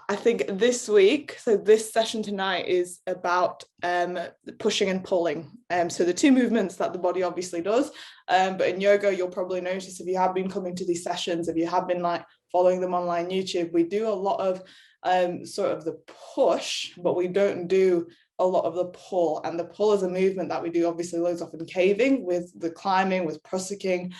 I think this week, so this session tonight is about pushing and pulling. So the two movements that the body obviously does, but in yoga, you'll probably notice if you have been coming to these sessions, if you have been like following them online YouTube, we do a lot of sort of the push, but we don't do a lot of the pull. And the pull is a movement that we do obviously loads of in caving, with the climbing, with prusicking.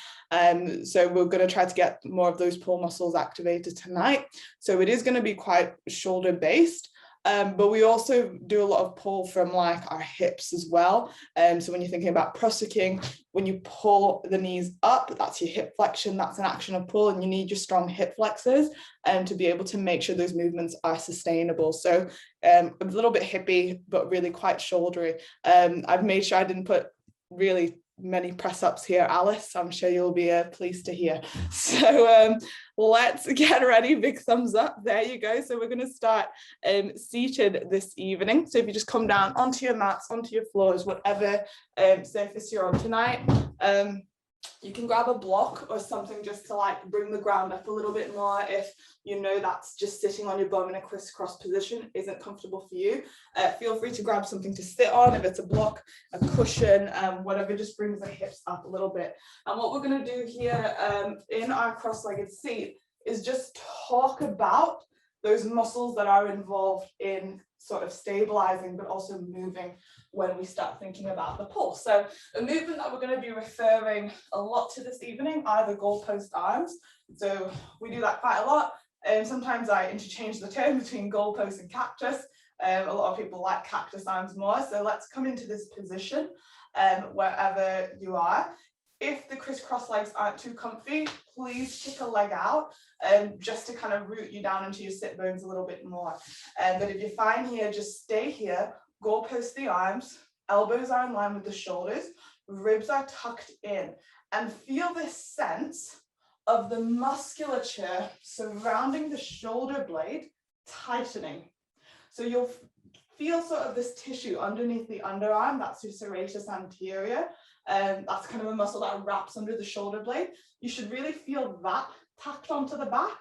So we're going to try to get more of those pull muscles activated tonight. So it is going to be quite shoulder based. But we also do a lot of pull from like our hips as well. So when you're thinking about prusicking, when you pull the knees up, that's your hip flexion, that's an action of pull, and you need your strong hip flexors to be able to make sure those movements are sustainable. So a little bit hippie, but really quite shouldery. I've made sure I didn't put really many press ups here, Alice. I'm sure you'll be pleased to hear. So let's get ready. Big thumbs up. There you go. So we're going to start seated this evening. So if you just come down onto your mats, onto your floors, whatever surface you're on tonight. You can grab a block or something just to like bring the ground up a little bit more if you know that's just sitting on your bum in a crisscross position isn't comfortable for you. Feel free to grab something to sit on, if it's a block, a cushion, whatever just brings the hips up a little bit. And what we're going to do here in our cross-legged seat is just talk about those muscles that are involved in sort of stabilizing but also moving when we start thinking about the pull. So a movement that we're going to be referring a lot to this evening are the goalpost arms. So we do that quite a lot. Sometimes I interchange the term between goalpost and cactus. A lot of people like cactus arms more. So let's come into this position wherever you are. If the crisscross legs aren't too comfy, please kick a leg out just to kind of root you down into your sit bones a little bit more. But if you're fine here, just stay here, goalpost the arms, elbows are in line with the shoulders, ribs are tucked in, and feel this sense of the musculature surrounding the shoulder blade tightening. So you'll feel sort of this tissue underneath the underarm, that's your serratus anterior. That's kind of a muscle that wraps under the shoulder blade. You should really feel that tacked onto the back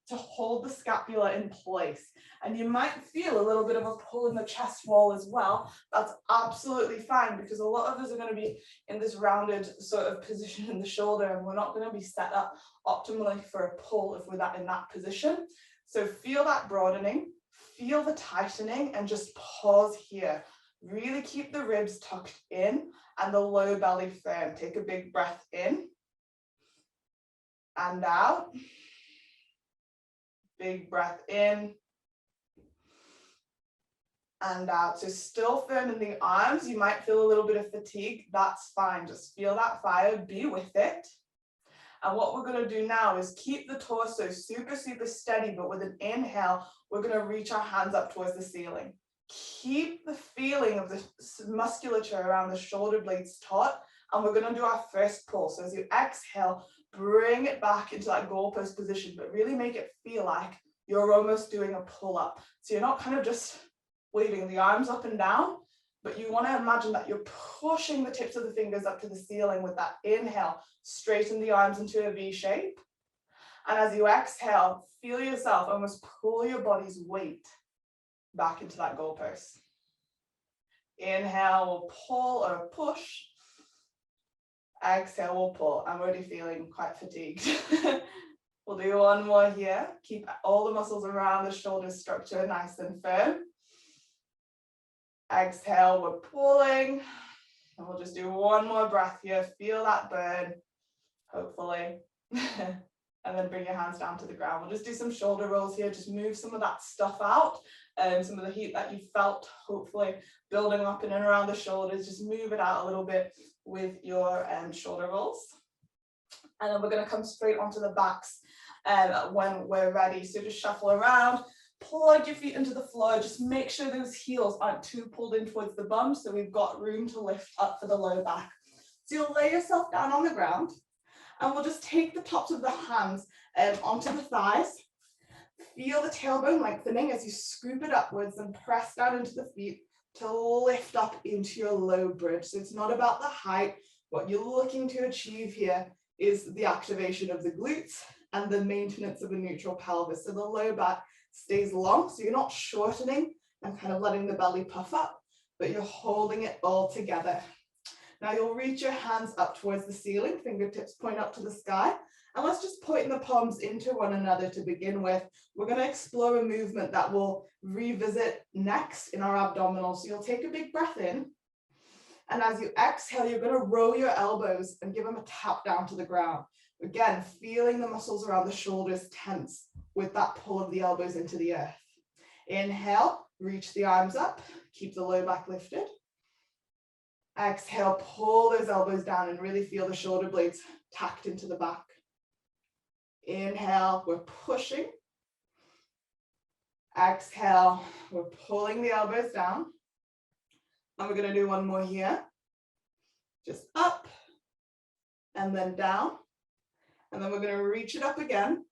to hold the scapula in place. And you might feel a little bit of a pull in the chest wall as well. That's absolutely fine, because a lot of us are going to be in this rounded sort of position in the shoulder, and we're not going to be set up optimally for a pull if we're in that position. So feel that broadening, feel the tightening, and just pause here. Really keep the ribs tucked in and the low belly firm. Take a big breath in and out. Big breath in and out. So still firm in the arms. You might feel a little bit of fatigue. That's fine. Just feel that fire. Be with it. And what we're going to do now is keep the torso super, super steady, but with an inhale, we're going to reach our hands up towards the ceiling. Keep the feeling of the musculature around the shoulder blades taut, and we're going to do our first pull. So as you exhale, bring it back into that goalpost position, but really make it feel like you're almost doing a pull up. So you're not kind of just waving the arms up and down, but you want to imagine that you're pushing the tips of the fingers up to the ceiling with that inhale. Straighten the arms into a V shape. And as you exhale, feel yourself almost pull your body's weight back into that goalpost. Inhale, we'll pull or push. Exhale, we'll pull. I'm already feeling quite fatigued. We'll do one more here. Keep all the muscles around the shoulder structure nice and firm. Exhale, we're pulling. And we'll just do one more breath here. Feel that burn, hopefully. And then bring your hands down to the ground. We'll just do some shoulder rolls here. Just move some of that stuff out. Some of the heat that you felt, hopefully, building up in and around the shoulders. Just move it out a little bit with your shoulder rolls. And then we're going to come straight onto the backs when we're ready. So just shuffle around. Plug your feet into the floor. Just make sure those heels aren't too pulled in towards the bum, so we've got room to lift up for the low back. So you'll lay yourself down on the ground, and we'll just take the tops of the hands onto the thighs. Feel the tailbone lengthening as you scoop it upwards and press down into the feet to lift up into your low bridge. So it's not about the height. What you're looking to achieve here is the activation of the glutes and the maintenance of a neutral pelvis. So the low back stays long. So you're not shortening and kind of letting the belly puff up, but you're holding it all together. Now you'll reach your hands up towards the ceiling, fingertips point up to the sky, and let's just point the palms into one another to begin with. We're going to explore a movement that we'll revisit next in our abdominals. So you'll take a big breath in, and as you exhale, you're going to roll your elbows and give them a tap down to the ground. Again, feeling the muscles around the shoulders tense with that pull of the elbows into the earth. Inhale, reach the arms up, keep the low back lifted. Exhale, pull those elbows down and really feel the shoulder blades tacked into the back. Inhale, we're pushing. Exhale, we're pulling the elbows down. And we're going to do one more here. Just up and then down. And then we're going to reach it up again.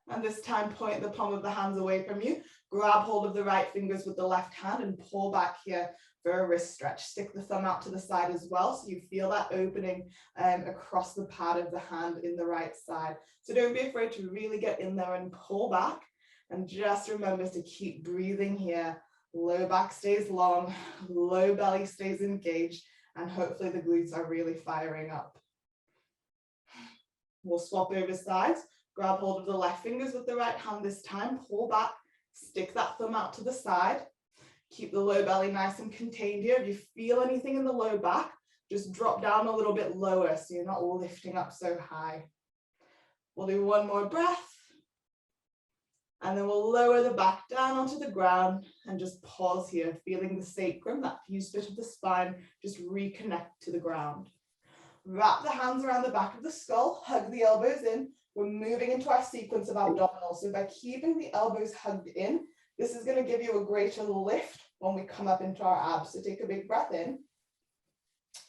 And this time point the palm of the hands away from you. Grab hold of the right fingers with the left hand and pull back here for a wrist stretch. Stick the thumb out to the side as well, so you feel that opening across the pad of the hand in the right side. So don't be afraid to really get in there and pull back. And just remember to keep breathing here. Low back stays long, low belly stays engaged, and hopefully the glutes are really firing up. We'll swap over sides. Grab hold of the left fingers with the right hand this time. Pull back, stick that thumb out to the side. Keep the low belly nice and contained here. If you feel anything in the low back, just drop down a little bit lower so you're not lifting up so high. We'll do one more breath. And then we'll lower the back down onto the ground and just pause here, feeling the sacrum, that fused bit of the spine, just reconnect to the ground. Wrap the hands around the back of the skull, hug the elbows in. We're moving into our sequence of abdominals. So by keeping the elbows hugged in, this is going to give you a greater lift when we come up into our abs. So take a big breath in.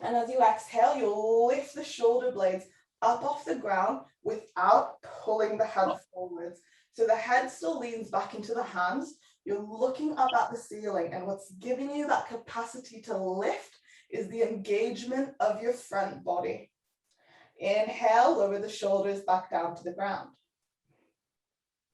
And as you exhale, you'll lift the shoulder blades up off the ground without pulling the head forwards. So the head still leans back into the hands. You're looking up at the ceiling, and what's giving you that capacity to lift is the engagement of your front body. Inhale, lower the shoulders back down to the ground.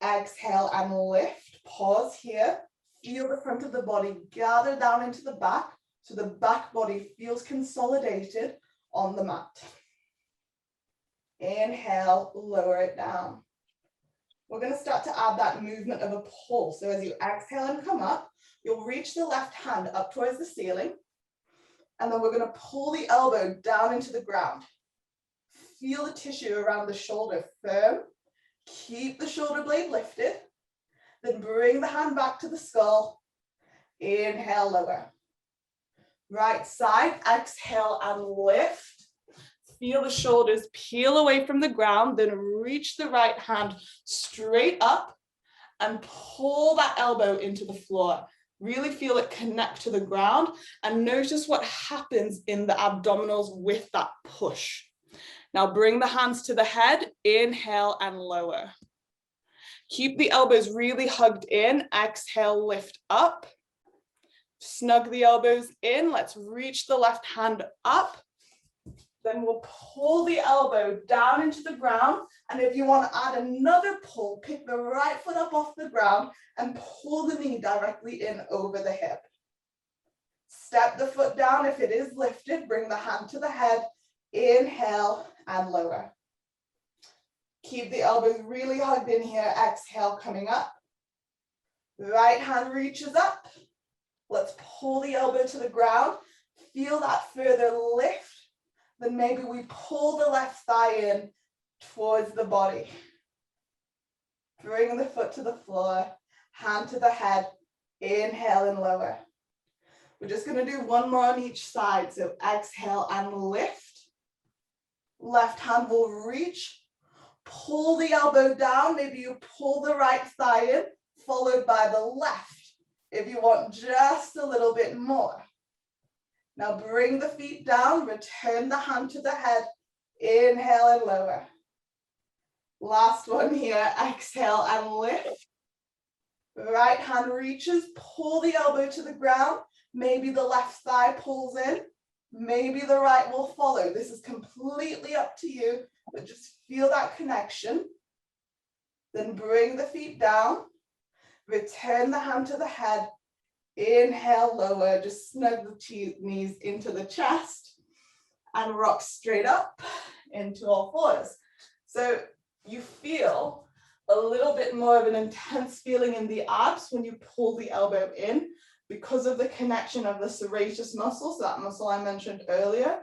Exhale and lift. Pause here. Feel the front of the body gather down into the back, so the back body feels consolidated on the mat. Inhale, lower it down. We're going to start to add that movement of a pull. So as you exhale and come up, you'll reach the left hand up towards the ceiling. And then we're going to pull the elbow down into the ground. Feel the tissue around the shoulder firm. Keep the shoulder blade lifted. Then bring the hand back to the skull. Inhale, lower. Right side, exhale and lift. Feel the shoulders peel away from the ground, then reach the right hand straight up and pull that elbow into the floor. Really feel it connect to the ground and notice what happens in the abdominals with that push. Now bring the hands to the head, inhale and lower. Keep the elbows really hugged in, exhale, lift up. Snug the elbows in, let's reach the left hand up. Then we'll pull the elbow down into the ground. And if you want to add another pull, pick the right foot up off the ground and pull the knee directly in over the hip. Step the foot down if it is lifted. Bring the hand to the head. Inhale and lower. Keep the elbows really hugged in here. Exhale, coming up. Right hand reaches up. Let's pull the elbow to the ground. Feel that further lift. Then maybe we pull the left thigh in towards the body. Bring the foot to the floor, hand to the head, inhale and lower. We're just going to do one more on each side. So exhale and lift. Left hand will reach. Pull the elbow down. Maybe you pull the right thigh in, followed by the left. If you want just a little bit more. Now bring the feet down, return the hand to the head, inhale and lower. Last one here, exhale and lift. Right hand reaches, pull the elbow to the ground. Maybe the left thigh pulls in, maybe the right will follow. This is completely up to you, but just feel that connection. Then bring the feet down. Return the hand to the head. Inhale, lower, just snug the knees into the chest and rock straight up into all fours. So you feel a little bit more of an intense feeling in the abs when you pull the elbow in because of the connection of the serratus muscle, so that muscle I mentioned earlier,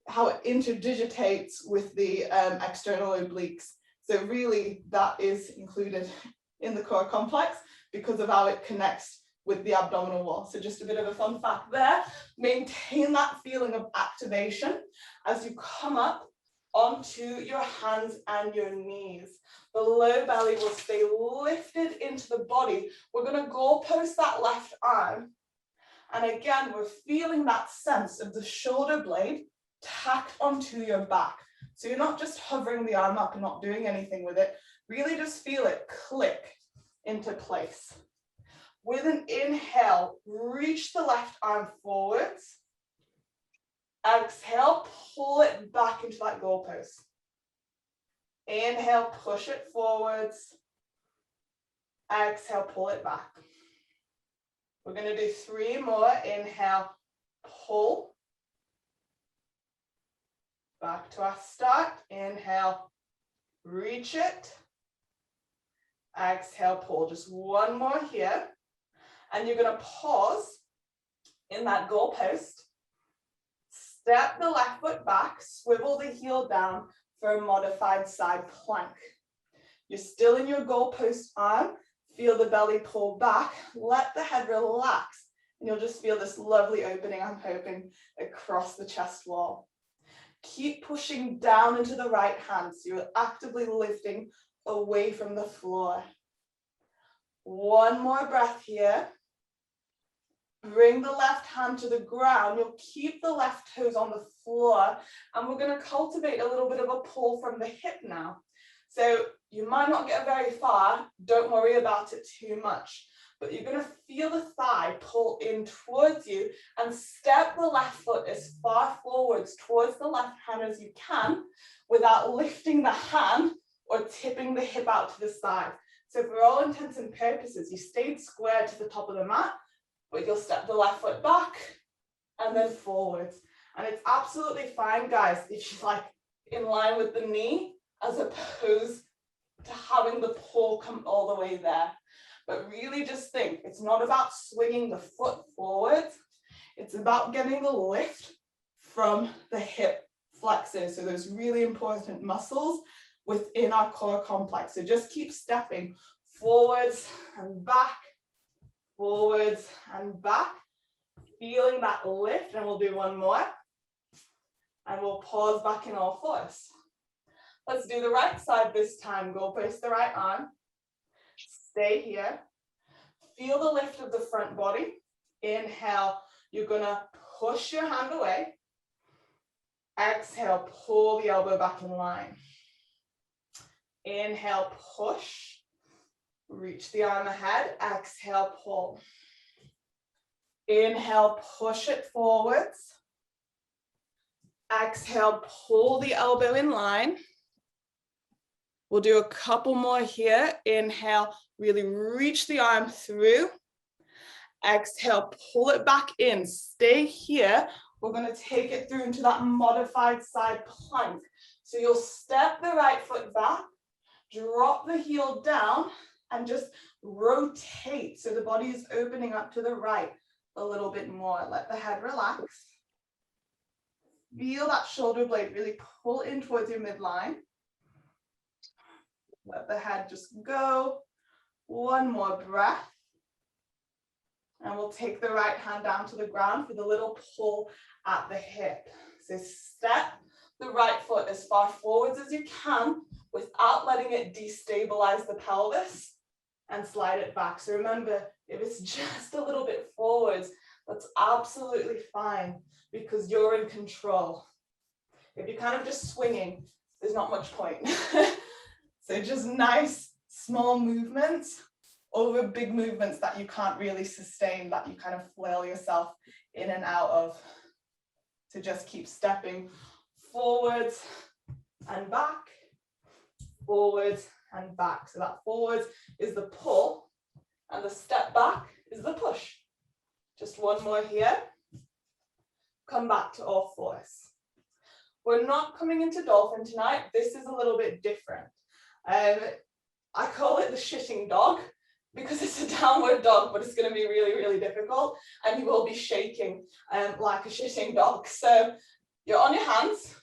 how it interdigitates with the external obliques. So really that is included in the core complex because of how it connects with the abdominal wall. So just a bit of a fun fact there. Maintain that feeling of activation as you come up onto your hands and your knees. The low belly will stay lifted into the body. We're going to goalpost that left arm. And again, we're feeling that sense of the shoulder blade tacked onto your back. So you're not just hovering the arm up and not doing anything with it. Really just feel it click into place. With an inhale, reach the left arm forwards. Exhale, pull it back into that goalpost. Inhale, push it forwards. Exhale, pull it back. We're going to do 3 more. Inhale, pull. Back to our start. Inhale, reach it. Exhale, pull. Just 1 more here. And you're going to pause in that goalpost. Step the left foot back, swivel the heel down for a modified side plank. You're still in your goalpost arm. Feel the belly pull back. Let the head relax. And you'll just feel this lovely opening, I'm hoping, across the chest wall. Keep pushing down into the right hand, so you're actively lifting away from the floor. 1 more breath here. Bring the left hand to the ground. You'll keep the left toes on the floor. And we're going to cultivate a little bit of a pull from the hip now. So you might not get very far. Don't worry about it too much. But you're going to feel the thigh pull in towards you and step the left foot as far forwards towards the left hand as you can without lifting the hand or tipping the hip out to the side. So for all intents and purposes, you stayed square to the top of the mat, but you'll step the left foot back and then forwards. And it's absolutely fine, guys, if she's like in line with the knee as opposed to having the pull come all the way there. But really just think, it's not about swinging the foot forwards. It's about getting the lift from the hip flexors. So those really important muscles within our core complex. So just keep stepping forwards and back, forwards and back, feeling that lift. And we'll do 1 more. And we'll pause back in all fours. Let's do the right side this time. Goalpost the right arm. Stay here. Feel the lift of the front body. Inhale, you're going to push your hand away. Exhale, pull the elbow back in line. Inhale, push. Reach the arm ahead. Exhale, pull. Inhale, push it forwards. Exhale, pull the elbow in line. We'll do a couple more here. Inhale, really reach the arm through. Exhale, pull it back in. Stay here. We're going to take it through into that modified side plank. So you'll step the right foot back, drop the heel down, and just rotate. So the body is opening up to the right a little bit more. Let the head relax. Feel that shoulder blade really pull in towards your midline. Let the head just go. 1 more breath. And we'll take the right hand down to the ground for the little pull at the hip. So step the right foot as far forwards as you can without letting it destabilize the pelvis and slide it back. So remember, if it's just a little bit forwards, that's absolutely fine because you're in control. If you're kind of just swinging, there's not much point. So just nice, small movements over big movements that you can't really sustain, that you kind of flail yourself in and out of. So just keep stepping forwards and back, forwards and back. So that forwards is the pull, And the step back is the push. Just one more here. Come back to all fours. We're not coming into dolphin tonight. This is a little bit different. I call it the shitting dog because it's a downward dog, but it's going to be really, really difficult. And you will be shaking like a shitting dog. So you're on your hands.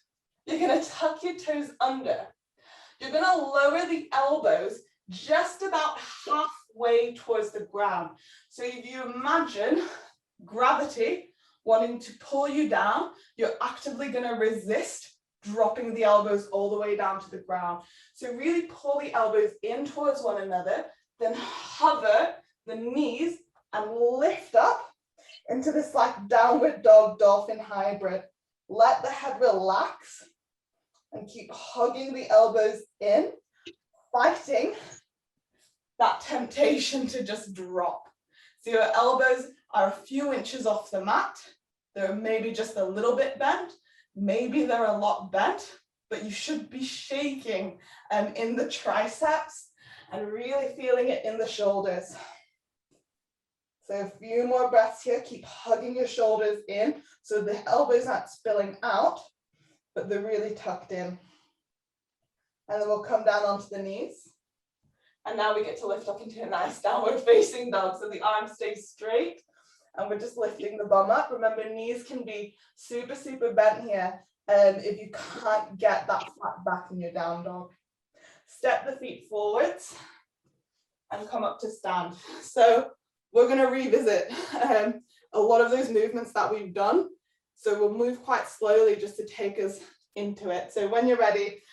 You're going to tuck your toes under. You're going to lower the elbows just about halfway towards the ground. So if you imagine gravity wanting to pull you down, you're actively going to resist dropping the elbows all the way down to the ground. So really pull the elbows in towards one another, then hover the knees and lift up into this like downward dog dolphin hybrid. Let the head relax and keep hugging the elbows in, fighting that temptation to just drop. So your elbows are a few inches off the mat. They're maybe just a little bit bent. Maybe they're a lot bent, but you should be shaking in the triceps and really feeling it in the shoulders. So a few more breaths here. Keep hugging your shoulders in so the elbows aren't spilling out, but they're really tucked in. And then we'll come down onto the knees. And now we get to lift up into a nice downward facing dog. So the arm stays straight and we're just lifting the bum up. Remember, knees can be super, super bent here if you can't get that flat back in your down dog. Step the feet forwards and come up to stand. So we're going to revisit a lot of those movements that we've done. So we'll move quite slowly just to take us into it. So when you're ready,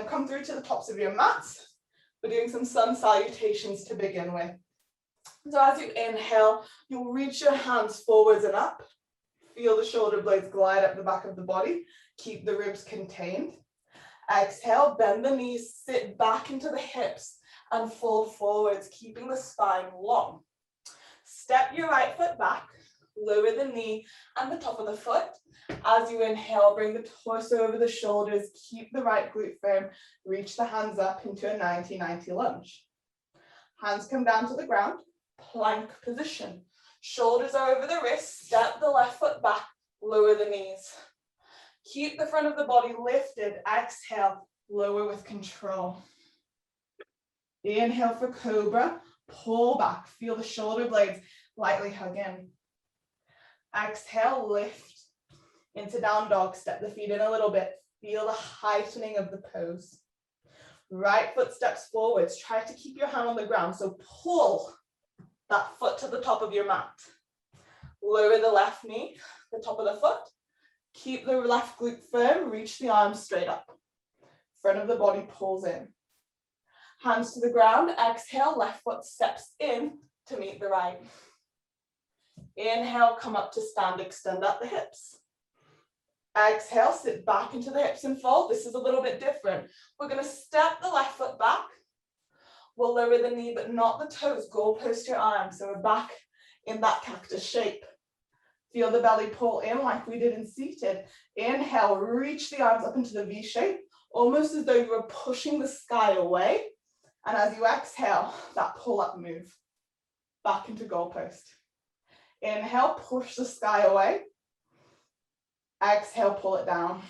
come through to the tops of your mats. We're doing some sun salutations to begin with. So as you inhale, you'll reach your hands forwards and up. Feel the shoulder blades glide up the back of the body. Keep the ribs contained. Exhale, bend the knees, sit back into the hips and fold forwards, keeping the spine long. Step your right foot back, lower the knee and the top of the foot. As you inhale, bring the torso over the shoulders, keep the right glute firm, reach the hands up into a 90-90 lunge. Hands come down to the ground, plank position. Shoulders are over the wrists, step the left foot back, lower the knees. Keep the front of the body lifted, exhale, lower with control. Inhale for cobra, pull back, feel the shoulder blades lightly hug in. Exhale, lift into down dog, step the feet in a little bit, feel the heightening of the pose. Right foot steps forwards, try to keep your hand on the ground, so pull that foot to the top of your mat. Lower the left knee, the top of the foot, keep the left glute firm, reach the arms straight up. Front of the body pulls in. Hands to the ground, exhale, left foot steps in to meet the right. Inhale, come up to stand, extend out the hips. Exhale, sit back into the hips and fold. This is a little bit different. We're going to step the left foot back. We'll lower the knee, but not the toes. Goalpost your arms. So we're back in that cactus shape. Feel the belly pull in like we did in seated. Inhale, reach the arms up into the V shape, almost as though you were pushing the sky away. And as you exhale, that pull-up move back into goalpost. Inhale, push the sky away. Exhale, pull it down.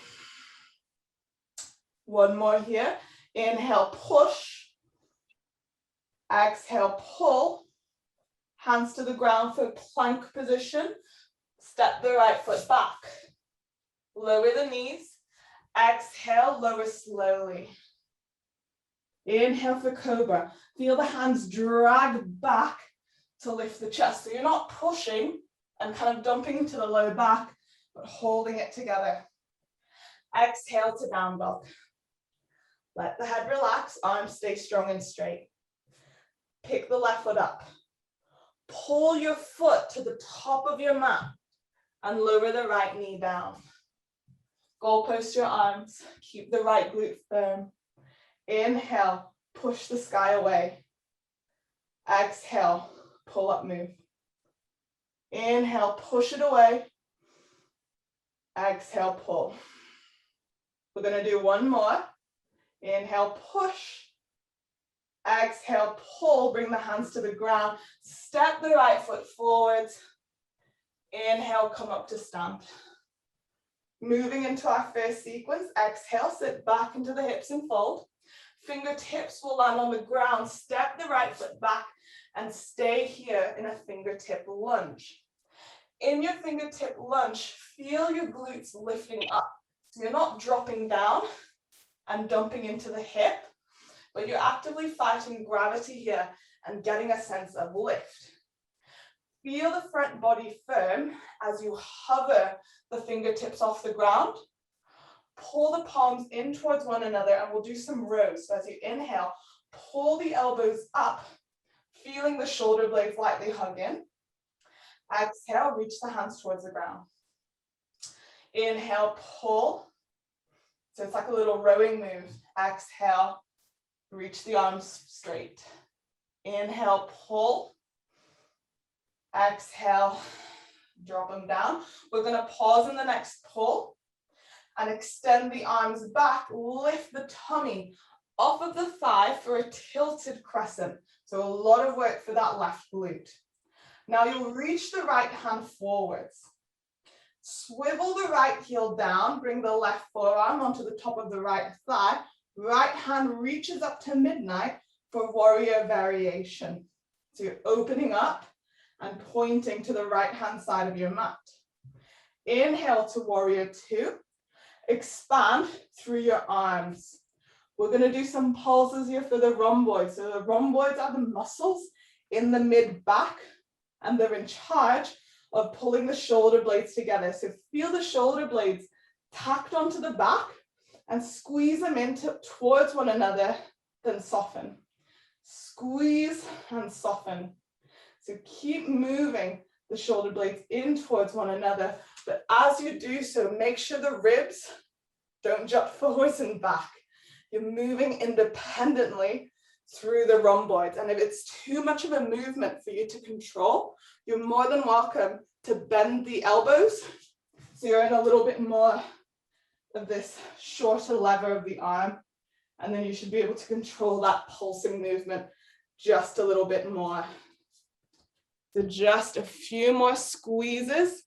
One more here. Inhale, push. Exhale, pull. Hands to the ground for plank position. Step the right foot back. Lower the knees. Exhale, lower slowly. Inhale for cobra. Feel the hands drag back to lift the chest. So you're not pushing and kind of dumping into the low back, but holding it together. Exhale to down dog. Let the head relax, arms stay strong and straight. Pick the left foot up. Pull your foot to the top of your mat and lower the right knee down. Goalpost your arms, keep the right glute firm. Inhale, push the sky away. Exhale, pull up move. Inhale, push it away. Exhale, pull. We're going to do one more. Inhale, push. Exhale, pull, bring the hands to the ground. Step the right foot forwards. Inhale, come up to stand. Moving into our first sequence, exhale, sit back into the hips and fold. Fingertips will land on the ground. Step the right foot back and stay here in a fingertip lunge. In your fingertip lunge, feel your glutes lifting up. So you're not dropping down and dumping into the hip, but you're actively fighting gravity here and getting a sense of lift. Feel the front body firm as you hover the fingertips off the ground. Pull the palms in towards one another, and we'll do some rows. So as you inhale, pull the elbows up, feeling the shoulder blades lightly hug in. Exhale, reach the hands towards the ground. Inhale, pull. So it's like a little rowing move. Exhale, reach the arms straight. Inhale, pull. Exhale, drop them down. We're going to pause in the next pull and extend the arms back. Lift the tummy off of the thigh for a tilted crescent. So a lot of work for that left glute. Now you'll reach the right hand forwards. Swivel the right heel down, bring the left forearm onto the top of the right thigh. Right hand reaches up to midnight for warrior variation. So you're opening up and pointing to the right hand side of your mat. Inhale to warrior two. Expand through your arms. We're going to do some pulses here for the rhomboids. So the rhomboids are the muscles in the mid back, and they're in charge of pulling the shoulder blades together. So feel the shoulder blades tacked onto the back and squeeze them towards one another, then soften. Squeeze and soften. So keep moving the shoulder blades in towards one another. But as you do so, make sure the ribs don't jut forwards and back. You're moving independently through the rhomboids. And if it's too much of a movement for you to control, you're more than welcome to bend the elbows. So you're in a little bit more of this shorter lever of the arm. And then you should be able to control that pulsing movement just a little bit more. So just a few more squeezes.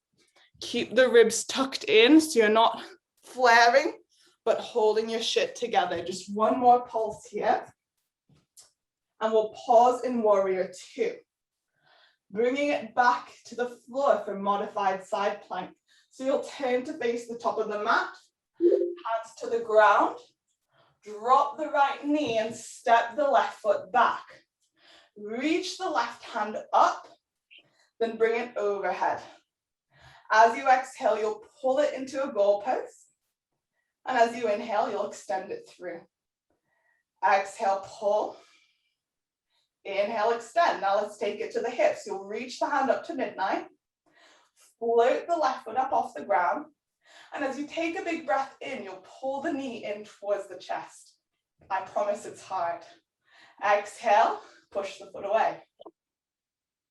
Keep the ribs tucked in so you're not flaring, but holding your shit together. Just one more pulse here. And we'll pause in warrior two. Bringing it back to the floor for modified side plank. So you'll turn to face the top of the mat, hands to the ground, drop the right knee and step the left foot back. Reach the left hand up, then bring it overhead. As you exhale, you'll pull it into a goalpost. And as you inhale, you'll extend it through. Exhale, pull. Inhale, extend. Now let's take it to the hips. You'll reach the hand up to midnight. Float the left foot up off the ground. And as you take a big breath in, you'll pull the knee in towards the chest. I promise it's hard. Exhale, push the foot away.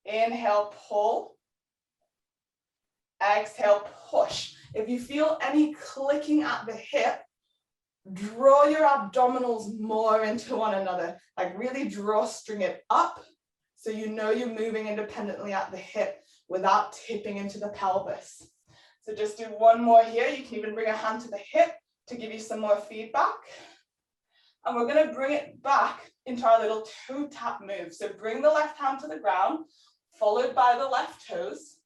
Inhale, pull. Exhale, push. If you feel any clicking at the hip, draw your abdominals more into one another. Like really drawstring it up so you know you're moving independently at the hip without tipping into the pelvis. So just do one more here. You can even bring a hand to the hip to give you some more feedback. And we're going to bring it back into our little toe tap move. So bring the left hand to the ground, followed by the left toes.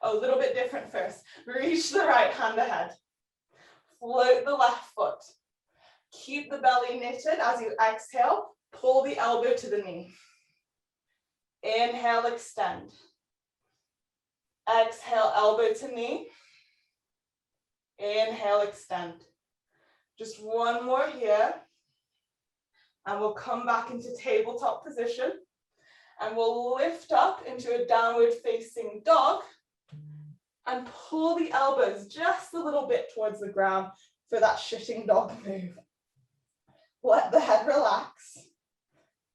Oh, a little bit different first. Reach the right hand ahead. Float the left foot. Keep the belly knitted as you exhale. Pull the elbow to the knee. Inhale, extend. Exhale, elbow to knee. Inhale, extend. Just one more here. And we'll come back into tabletop position. And we'll lift up into a downward facing dog. And pull the elbows just a little bit towards the ground for that shitting dog move. Let the head relax.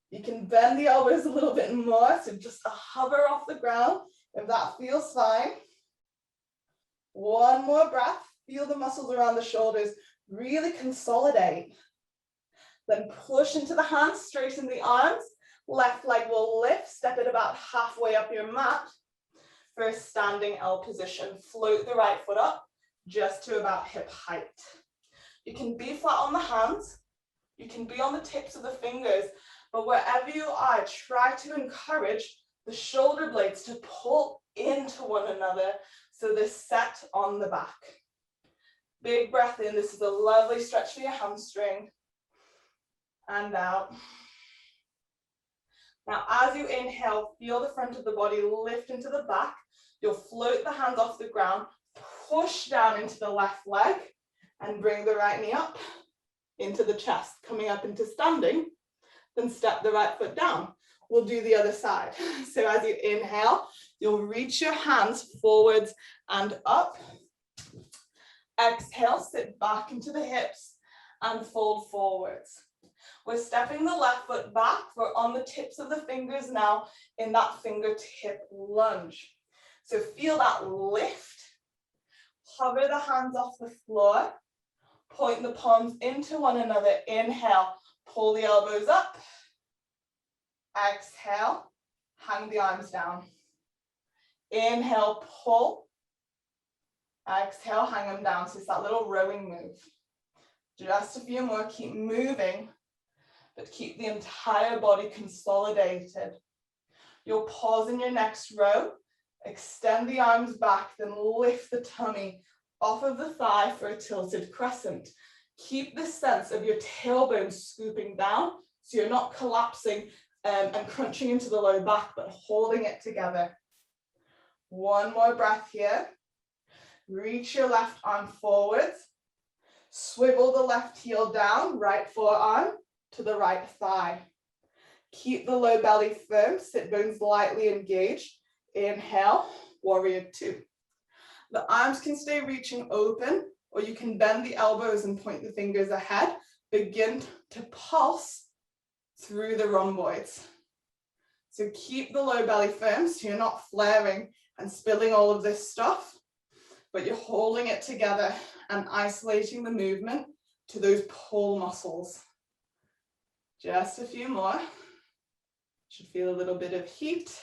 You can bend the elbows a little bit more, so just a hover off the ground if that feels fine. One more breath. Feel the muscles around the shoulders really consolidate. Then push into the hands, straighten the arms. Left leg will lift, step it about halfway up your mat for a standing L position. Float the right foot up just to about hip height. You can be flat on the hands, you can be on the tips of the fingers, but wherever you are, try to encourage the shoulder blades to pull into one another so they're set on the back. Big breath in. This is a lovely stretch for your hamstring. And out. Now, as you inhale, feel the front of the body lift into the back. You'll float the hands off the ground, push down into the left leg, and bring the right knee up into the chest, coming up into standing. Then step the right foot down. We'll do the other side. So as you inhale, you'll reach your hands forwards and up. Exhale, sit back into the hips and fold forwards. We're stepping the left foot back. We're on the tips of the fingers now in that fingertip lunge. So feel that lift. Hover the hands off the floor. Point the palms into one another. Inhale, pull the elbows up. Exhale, hang the arms down. Inhale, pull. Exhale, hang them down. So it's that little rowing move. Just a few more. Keep moving, but keep the entire body consolidated. You'll pause in your next row. Extend the arms back, then lift the tummy off of the thigh for a tilted crescent. Keep the sense of your tailbone scooping down so you're not collapsing and crunching into the low back, but holding it together. One more breath here. Reach your left arm forwards. Swivel the left heel down, right forearm to the right thigh. Keep the low belly firm, sit bones lightly engaged. Inhale, warrior two. The arms can stay reaching open, or you can bend the elbows and point the fingers ahead. Begin to pulse through the rhomboids. So keep the low belly firm so you're not flaring and spilling all of this stuff, but you're holding it together and isolating the movement to those pull muscles. Just a few more. Should feel a little bit of heat.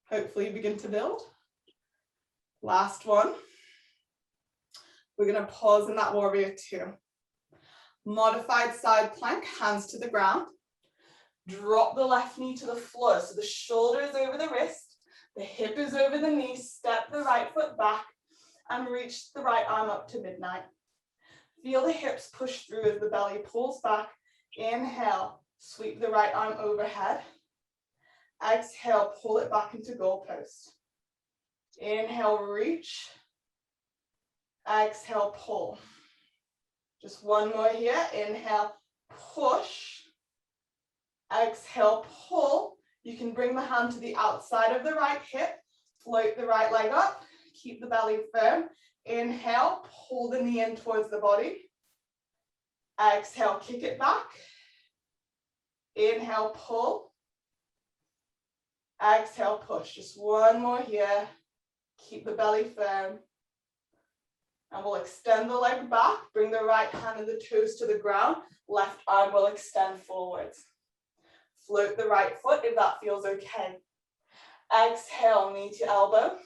Hopefully begin to build. Last one. We're going to pause in that warrior two. Modified side plank, hands to the ground. Drop the left knee to the floor. So the shoulder is over the wrist, the hip is over the knee. Step the right foot back and reach the right arm up to midnight. Feel the hips push through as the belly pulls back. Inhale, sweep the right arm overhead. Exhale, pull it back into goalpost. Inhale, reach. Exhale, pull. Just one more here. Inhale, push. Exhale, pull. You can bring the hand to the outside of the right hip. Float the right leg up. Keep the belly firm. Inhale, pull the knee in towards the body. Exhale, kick it back. Inhale, pull. Exhale, push. Just one more here. Keep the belly firm. And we'll extend the leg back. Bring the right hand and the toes to the ground. Left arm will extend forwards. Float the right foot if that feels okay. Exhale, knee to elbow.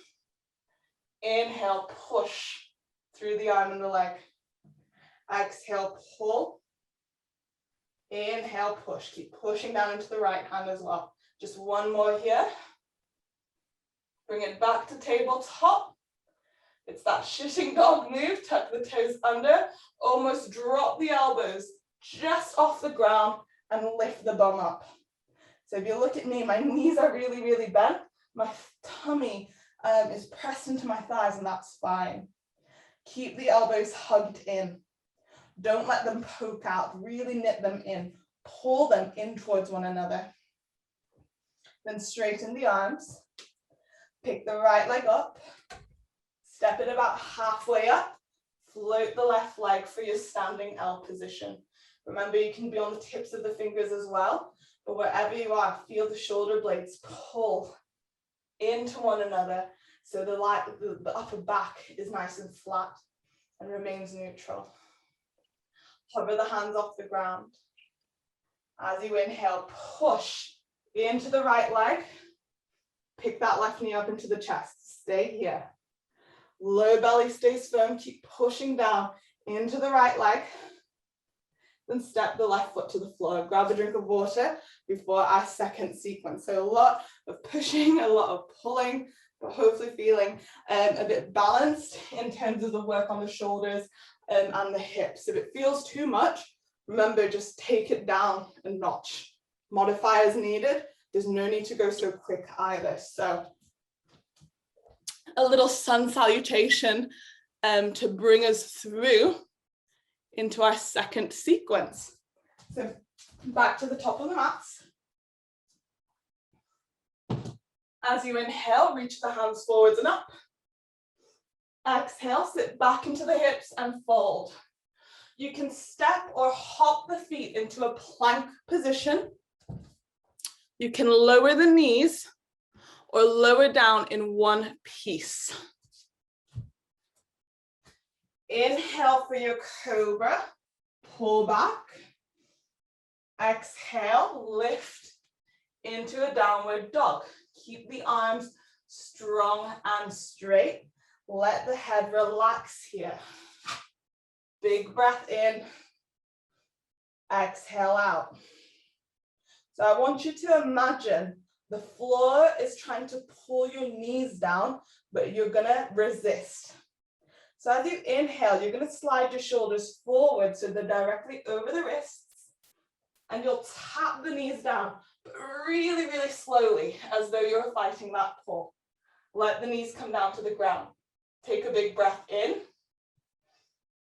Inhale, push through the arm and the leg. Exhale, pull. Inhale, push. Keep pushing down into the right hand as well. Just one more here. Bring it back to tabletop. It's that shitting dog move. Tuck the toes under. Almost drop the elbows just off the ground and lift the bum up. So if you look at me, my knees are really, really bent. My tummy is pressed into my thighs, and that's fine. Keep the elbows hugged in. Don't let them poke out. Really knit them in. Pull them in towards one another. Then straighten the arms. Pick the right leg up. Step it about halfway up. Float the left leg for your standing L position. Remember, you can be on the tips of the fingers as well, but wherever you are, feel the shoulder blades pull into one another so the upper back is nice and flat and remains neutral. Hover the hands off the ground. As you inhale, push into the right leg. Pick that left knee up into the chest. Stay here. Low belly stays firm. Keep pushing down into the right leg. Then step the left foot to the floor. Grab a drink of water before our second sequence. So a lot of pushing, a lot of pulling, but hopefully feeling a bit balanced in terms of the work on the shoulders and the hips. If it feels too much, remember, just take it down a notch. Modify as needed. There's no need to go so quick either. So a little sun salutation to bring us through into our second sequence. So back to the top of the mats. As you inhale, reach the hands forwards and up. Exhale, sit back into the hips and fold. You can step or hop the feet into a plank position. You can lower the knees or lower down in one piece. Inhale for your cobra, pull back. Exhale, lift into a downward dog. Keep the arms strong and straight. Let the head relax here. Big breath in, exhale out. So I want you to imagine the floor is trying to pull your knees down, but you're gonna resist. So as you inhale, you're gonna slide your shoulders forward so they're directly over the wrists, and you'll tap the knees down, but really, really slowly, as though you're fighting that pull. Let the knees come down to the ground. Take a big breath in.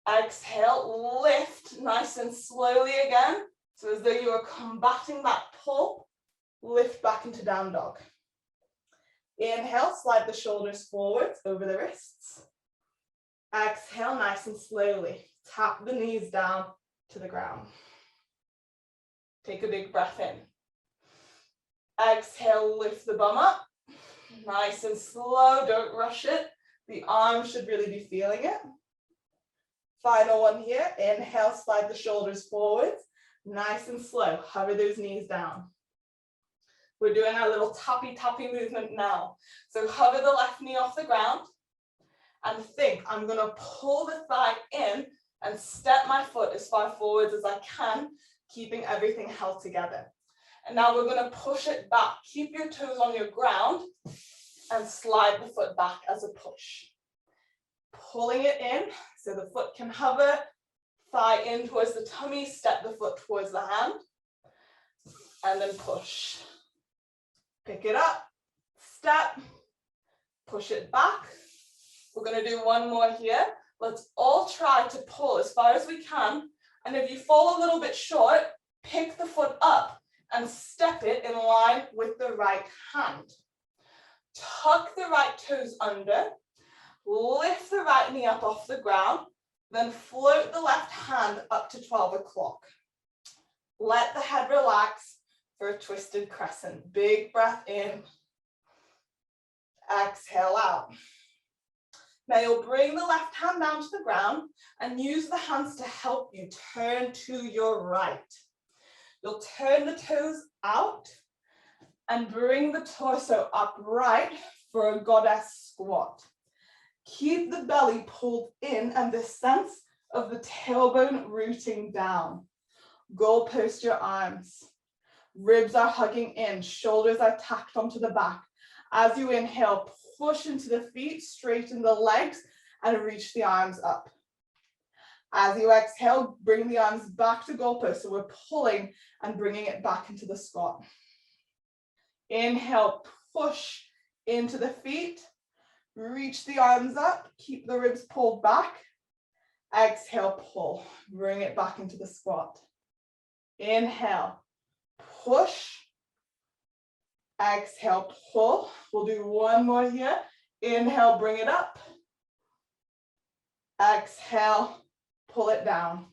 Exhale, lift nice and slowly again. So as though you are combating that pull, lift back into down dog. Inhale, slide the shoulders forwards over the wrists. Exhale, nice and slowly. Tap the knees down to the ground. Take a big breath in. Exhale, lift the bum up. Nice and slow, don't rush it. The arms should really be feeling it. Final one here. Inhale, slide the shoulders forwards. Nice and slow. Hover those knees down. We're doing our little tappy movement now. So hover the left knee off the ground and think, I'm going to pull the thigh in and step my foot as far forwards as I can, keeping everything held together. And now we're going to push it back. Keep your toes on your ground and slide the foot back as a push. Pulling it in so the foot can hover, thigh in towards the tummy, step the foot towards the hand, and then push. Pick it up, step, push it back. We're going to do one more here. Let's all try to pull as far as we can. And if you fall a little bit short, pick the foot up and step it in line with the right hand. Tuck the right toes under. Lift the right knee up off the ground, then float the left hand up to 12 o'clock. Let the head relax for a twisted crescent. Big breath in. Exhale out. Now you'll bring the left hand down to the ground and use the hands to help you turn to your right. You'll turn the toes out and bring the torso upright for a goddess squat. Keep the belly pulled in and the sense of the tailbone rooting down. Goalpost your arms. Ribs are hugging in, shoulders are tacked onto the back. As you inhale, push into the feet, straighten the legs, and reach the arms up. As you exhale, bring the arms back to goalpost. So we're pulling and bringing it back into the squat. Inhale, push into the feet. Reach the arms up, keep the ribs pulled back. Exhale, pull, bring it back into the squat. Inhale, push. Exhale, pull. We'll do one more here. Inhale, bring it up. Exhale, pull it down.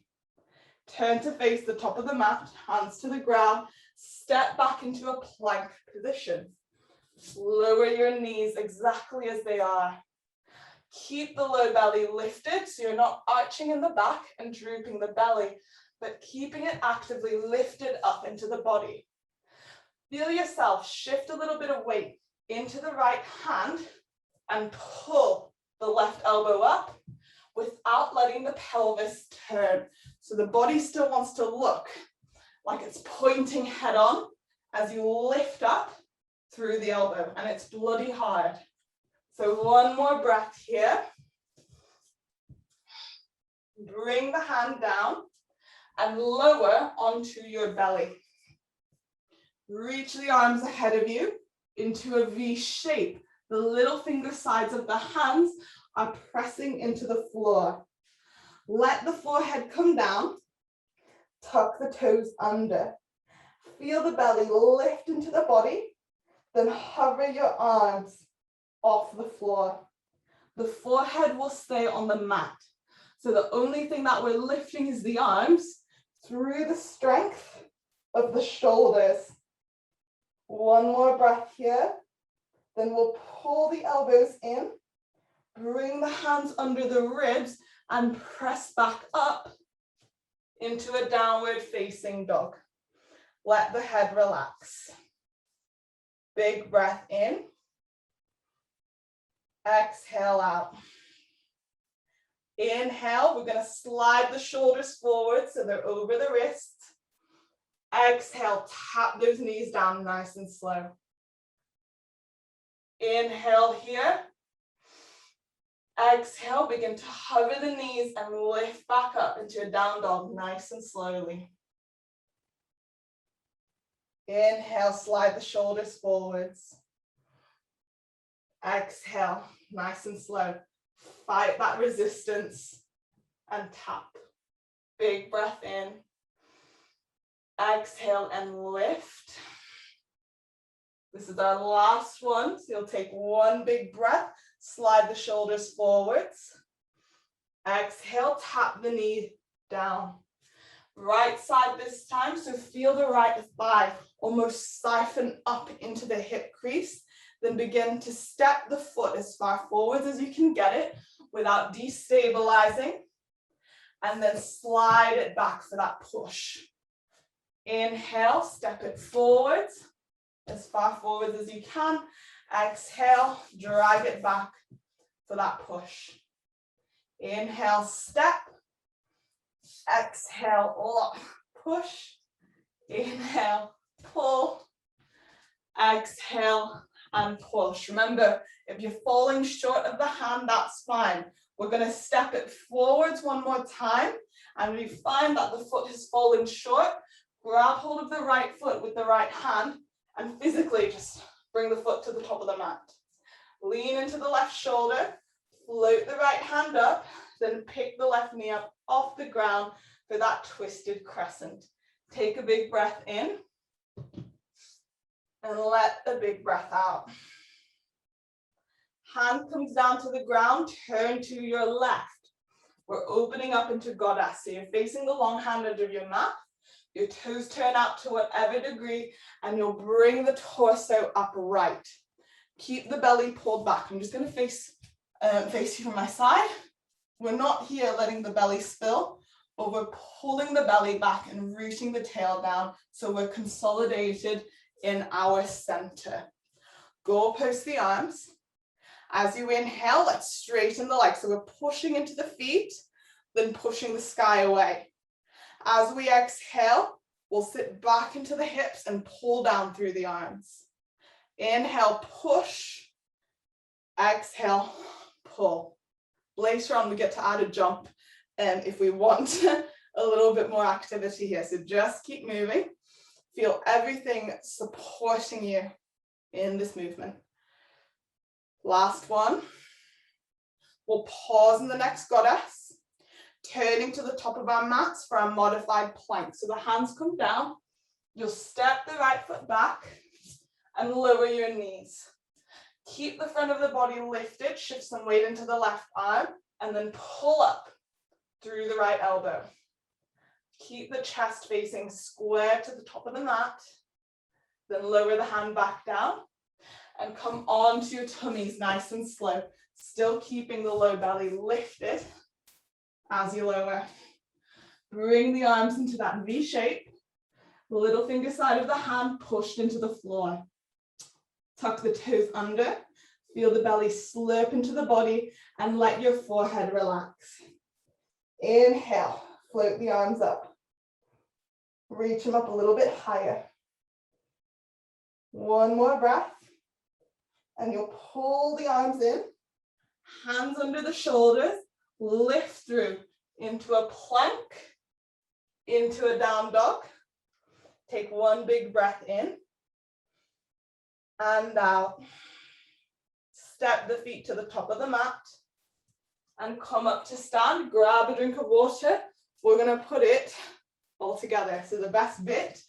Turn to face the top of the mat, hands to the ground. Step back into a plank position. Lower your knees exactly as they are. Keep the low belly lifted so you're not arching in the back and drooping the belly. but keeping it actively lifted up into the body. Feel yourself shift a little bit of weight into the right hand and pull the left elbow up without letting the pelvis turn. So the body still wants to look like it's pointing head on as you lift up through the elbow, and it's bloody hard. So one more breath here. Bring the hand down and lower onto your belly. Reach the arms ahead of you into a V shape. The little finger sides of the hands are pressing into the floor. Let the forehead come down. Tuck the toes under. Feel the belly lift into the body. Then hover your arms off the floor. The forehead will stay on the mat. So the only thing that we're lifting is the arms through the strength of the shoulders. One more breath here. Then we'll pull the elbows in, bring the hands under the ribs and press back up into a downward facing dog. Let the head relax. Big breath in. Exhale out. Inhale, we're going to slide the shoulders forward so they're over the wrists. Exhale, tap those knees down nice and slow. Inhale here. Exhale, begin to hover the knees and lift back up into a down dog nice and slowly. Inhale, slide the shoulders forwards. Exhale, nice and slow. Fight that resistance and tap. Big breath in. Exhale and lift. This is our last one. So you'll take one big breath, slide the shoulders forwards. Exhale, tap the knee down. Right side this time, so feel the right thigh almost siphon up into the hip crease. Then begin to step the foot as far forwards as you can get it without destabilizing. And then slide it back for that push. Inhale, step it forwards as far forward as you can. Exhale, drag it back for that push. Inhale, step. Exhale, lock, push. Inhale, pull. Exhale and push. Remember, if you're falling short of the hand, that's fine. We're going to step it forwards one more time. And we find that the foot has fallen short. Grab hold of the right foot with the right hand and physically just bring the foot to the top of the mat. Lean into the left shoulder, float the right hand up, then pick the left knee up off the ground for that twisted crescent. Take a big breath in and let a big breath out. Hand comes down to the ground, turn to your left. We're opening up into goddess. So you're facing the long hand under your mat. Your toes turn out to whatever degree, and you'll bring the torso upright. Keep the belly pulled back. I'm just going to face you from my side. We're not here letting the belly spill, but we're pulling the belly back and rooting the tail down so we're consolidated in our center. Go post the arms. As you inhale, let's straighten the legs. So we're pushing into the feet, then pushing the sky away. As we exhale, we'll sit back into the hips and pull down through the arms. Inhale, push. Exhale, pull. Later on, we get to add a jump if we want a little bit more activity here. So just keep moving. Feel everything supporting you in this movement. Last one. We'll pause in the next goddess, turning to the top of our mats for our modified plank. So the hands come down. You'll step the right foot back and lower your knees. Keep the front of the body lifted, shift some weight into the left arm, and then pull up through the right elbow. Keep the chest facing square to the top of the mat. Then lower the hand back down and come onto your tummies nice and slow, still keeping the low belly lifted as you lower. Bring the arms into that V shape. Little finger side of the hand pushed into the floor. Tuck the toes under. Feel the belly slurp into the body and let your forehead relax. Inhale, float the arms up. Reach them up a little bit higher. One more breath. And you'll pull the arms in, hands under the shoulders, lift through into a plank, into a down dog. Take one big breath in and out. Step the feet to the top of the mat and come up to stand. Grab a drink of water. We're going to put it all together. So the best bit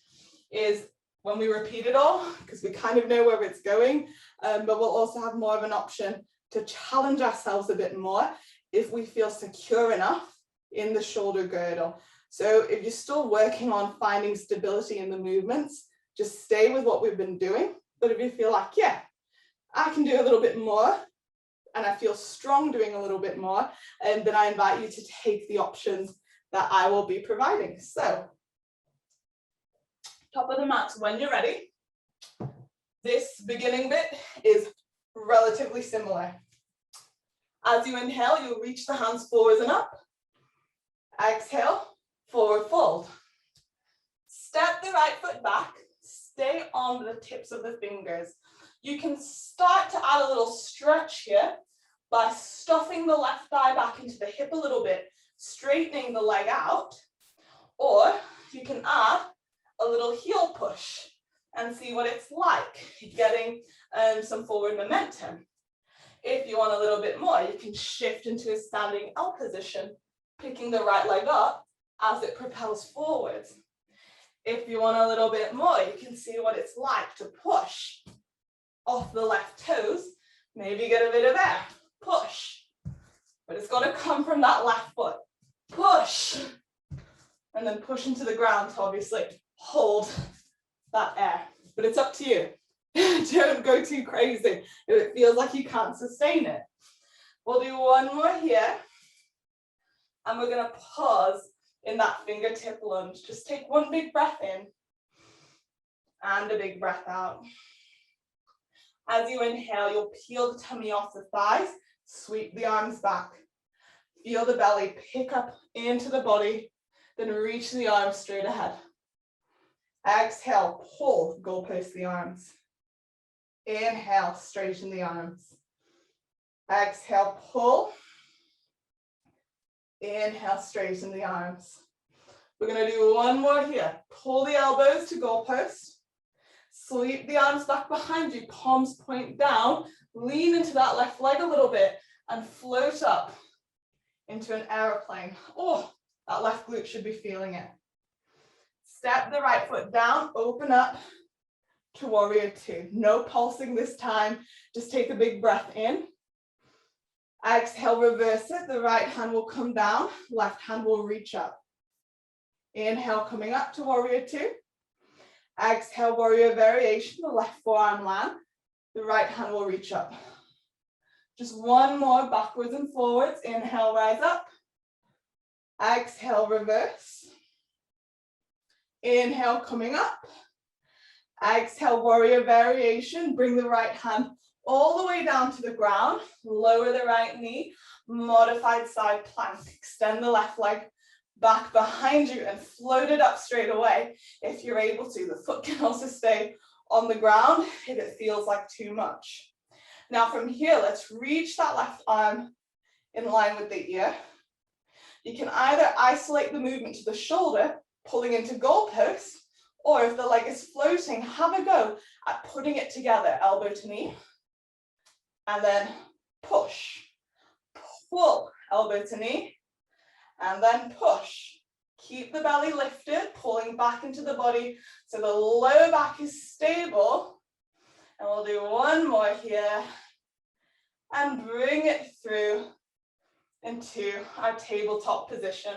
is when we repeat it all, because we kind of know where it's going, but we'll also have more of an option to challenge ourselves a bit more if we feel secure enough in the shoulder girdle. So if you're still working on finding stability in the movements, just stay with what we've been doing. But if you feel like, yeah, I can do a little bit more and I feel strong doing a little bit more, then I invite you to take the options that I will be providing. So top of the mat when you're ready. This beginning bit is relatively similar. As you inhale, you'll reach the hands forwards and up. Exhale, forward fold. Step the right foot back. Stay on the tips of the fingers. You can start to add a little stretch here by stuffing the left thigh back into the hip a little bit, straightening the leg out, or you can add a little heel push and see what it's like getting some forward momentum. If you want a little bit more, you can shift into a standing L position, picking the right leg up as it propels forwards. If you want a little bit more, you can see what it's like to push off the left toes, maybe get a bit of air, push. But it's got to come from that left foot. Push. And then push into the ground to obviously hold that air. But it's up to you. Don't go too crazy if it feels like you can't sustain it. We'll do one more here. And we're going to pause in that fingertip lunge. Just take one big breath in and a big breath out. As you inhale, you'll peel the tummy off the thighs, sweep the arms back. Feel the belly pick up into the body, then reach the arms straight ahead. Exhale, pull, goalpost the arms. Inhale, straighten the arms. Exhale, pull. Inhale, straighten the arms. We're going to do one more here. Pull the elbows to goalpost. Sweep the arms back behind you, palms point down. Lean into that left leg a little bit and float up into an aeroplane. Oh, that left glute should be feeling it. Step the right foot down, open up to warrior two. No pulsing this time. Just take a big breath in. Exhale, reverse it. The right hand will come down, left hand will reach up. Inhale, coming up to warrior two. Exhale, warrior variation. The left forearm land. The right hand will reach up. Just one more, backwards and forwards. Inhale, rise up. Exhale, reverse. Inhale, coming up. Exhale, warrior variation. Bring the right hand all the way down to the ground. Lower the right knee. Modified side plank. Extend the left leg back behind you and float it up straight away if you're able to. The foot can also stay on the ground if it feels like too much. Now from here, let's reach that left arm in line with the ear. You can either isolate the movement to the shoulder, pulling into goalpost, or if the leg is floating, have a go at putting it together, elbow to knee, and then push, pull, elbow to knee, and then push. Keep the belly lifted, pulling back into the body so the lower back is stable. And we'll do one more here and bring it through into our tabletop position.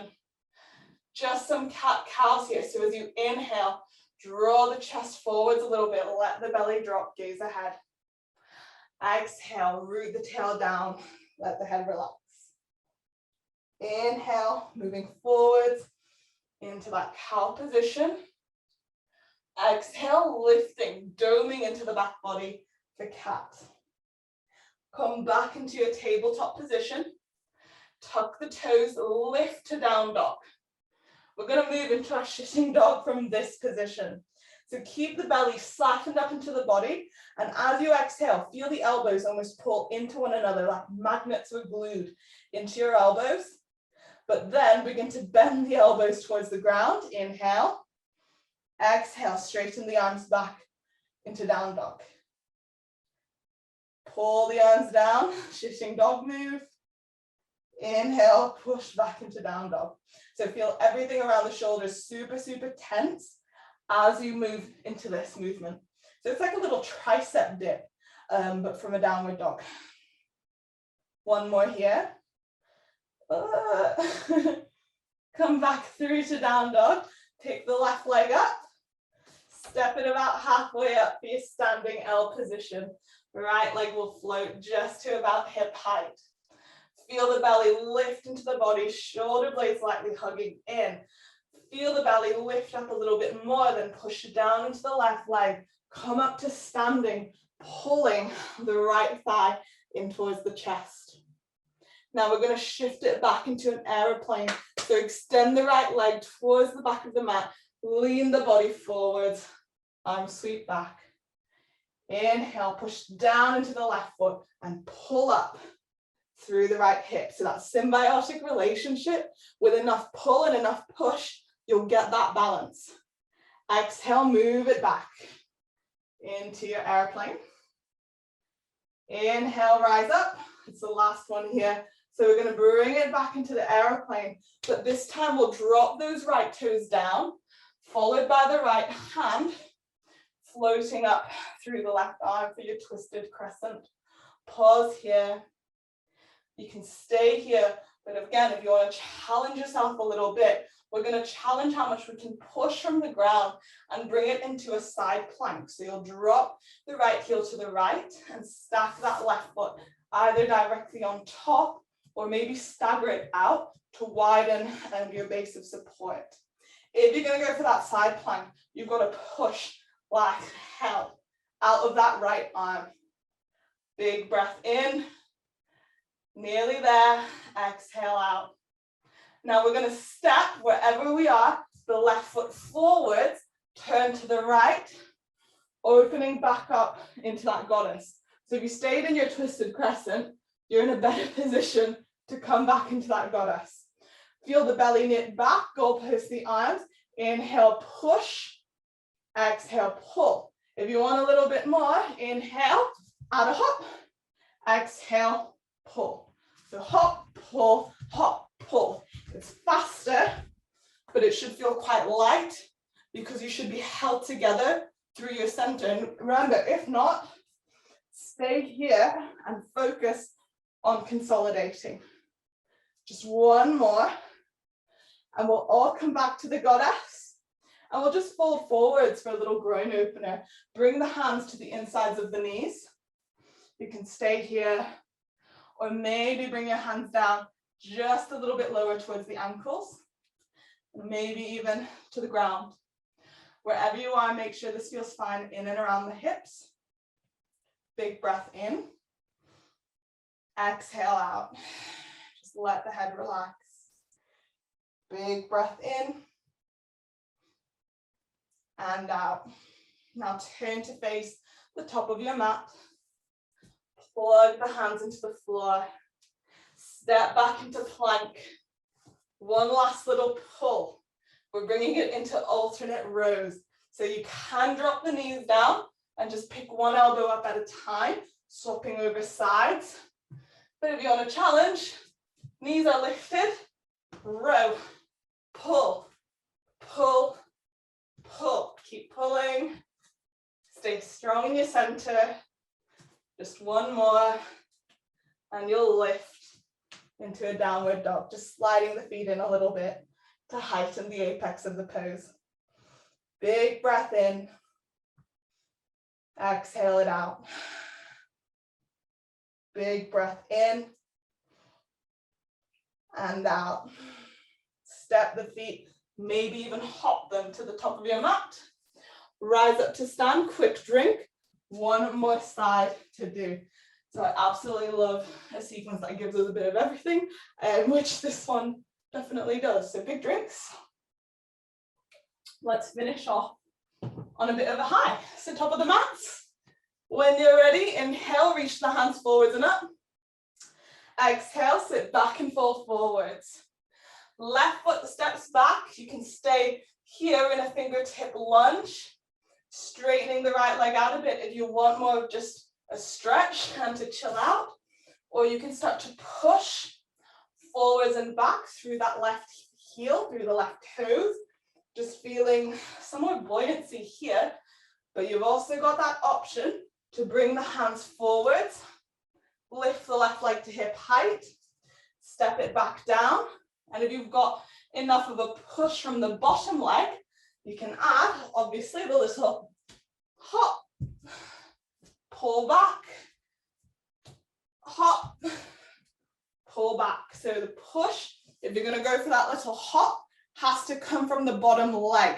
Just some cat-cows here. So as you inhale, draw the chest forwards a little bit, let the belly drop, gaze ahead. Exhale, root the tail down, let the head relax. Inhale, moving forwards. into that cow position. Exhale, lifting, doming into the back body for cat. Come back into your tabletop position. Tuck the toes, lift to down dog. We're going to move into our sitting dog from this position. So keep the belly flattened up into the body, and as you exhale, feel the elbows almost pull into one another like magnets were glued into your elbows. But then begin to bend the elbows towards the ground. Inhale. Exhale, straighten the arms back into down dog. Pull the arms down, sitting dog move. Inhale, push back into down dog. So feel everything around the shoulders super, super tense as you move into this movement. So it's like a little tricep dip, but from a downward dog. One more here. Come back through to down dog. Pick the left leg up. Step it about halfway up for your standing L position. Right leg will float just to about hip height. Feel the belly lift into the body, shoulder blades slightly hugging in. Feel the belly lift up a little bit more, then push down into the left leg. Come up to standing, pulling the right thigh in towards the chest. Now we're going to shift it back into an aeroplane. So extend the right leg towards the back of the mat, lean the body forwards, arm sweep back. Inhale, push down into the left foot and pull up through the right hip. So that symbiotic relationship with enough pull and enough push, you'll get that balance. Exhale, move it back into your airplane. Inhale, rise up. It's the last one here. So we're going to bring it back into the airplane, but this time we'll drop those right toes down, followed by the right hand, floating up through the left arm for your twisted crescent. Pause here. You can stay here, but again, if you want to challenge yourself a little bit, we're going to challenge how much we can push from the ground and bring it into a side plank. So you'll drop the right heel to the right and stack that left foot either directly on top or maybe stagger it out to widen your base of support. If you're going to go for that side plank, you've got to push like hell out of that right arm. Big breath in. Nearly there. Exhale out. Now we're going to step wherever we are, the left foot forwards, turn to the right, opening back up into that goddess. So if you stayed in your twisted crescent, you're in a better position to come back into that goddess. Feel the belly knit back, goalpost the arms. Inhale, push. Exhale, pull. If you want a little bit more, inhale, add a hop. Exhale, pull. So hop, pull, pull. It's faster, but it should feel quite light because you should be held together through your center. And remember, if not, stay here and focus on consolidating. Just one more, and we'll all come back to the goddess. And we'll just fold forwards for a little groin opener. Bring the hands to the insides of the knees. You can stay here, or maybe bring your hands down just a little bit lower towards the ankles, maybe even to the ground. Wherever you are, make sure this feels fine in and around the hips. Big breath in. Exhale out. Just let the head relax. Big breath in. And out. Now turn to face the top of your mat. Plug the hands into the floor. Step back into plank. One last little pull. We're bringing it into alternate rows. So you can drop the knees down and just pick one elbow up at a time, swapping over sides. But if you want a challenge, knees are lifted, row, pull, pull, pull. Keep pulling. Stay strong in your center. Just one more, and you'll lift into a downward dog, just sliding the feet in a little bit to heighten the apex of the pose. Big breath in. Exhale it out. Big breath in and out. Step the feet Maybe even hop them to the top of your mat. Rise up to stand, quick drink. One more side to do. So I absolutely love a sequence that gives us a bit of everything, which this one definitely does. So big drinks. Let's finish off on a bit of a high. So top of the mats. When you're ready, inhale, reach the hands forwards and up. Exhale, sit back and fall forwards. Left foot steps back. You can stay here in a fingertip lunge, straightening the right leg out a bit if you want more of just a stretch and to chill out, or you can start to push forwards and back through that left heel, through the left toes, just feeling some more buoyancy here, but you've also got that option to bring the hands forwards, lift the left leg to hip height, step it back down, and if you've got enough of a push from the bottom leg, you can add, obviously, the little hop, pull back, hop, pull back. So the push, if you're going to go for that little hop, has to come from the bottom leg